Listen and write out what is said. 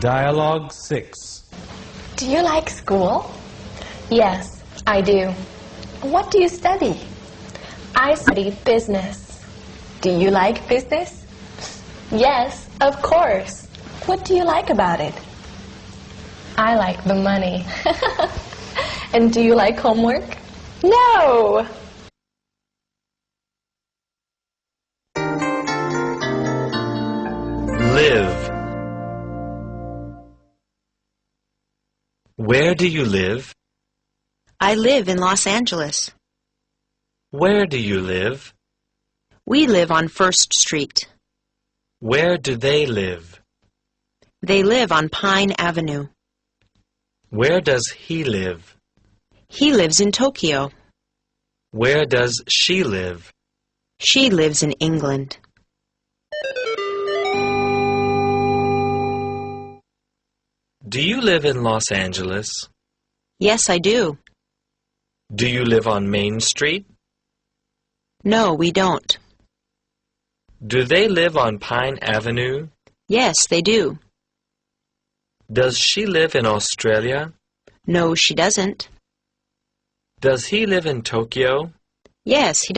Dialogue 6. Do you like school? Yes, I do. What do you study? I study business. Do you like business? Yes, of course. What do you like about it? I like the money. And do you like homework? No! Live. Where do you live? I live in Los Angeles. Where do you live? We live on First Street. Where do they live? They live on Pine Avenue. Where does he live? He lives in Tokyo. Where does she live? She lives in England. Do you live in Los Angeles? Yes, I do. Do you live on Main Street? No, we don't. Do they live on Pine Avenue? Yes, they do. Does she live in Australia? No, she doesn't. Does he live in Tokyo? Yes, he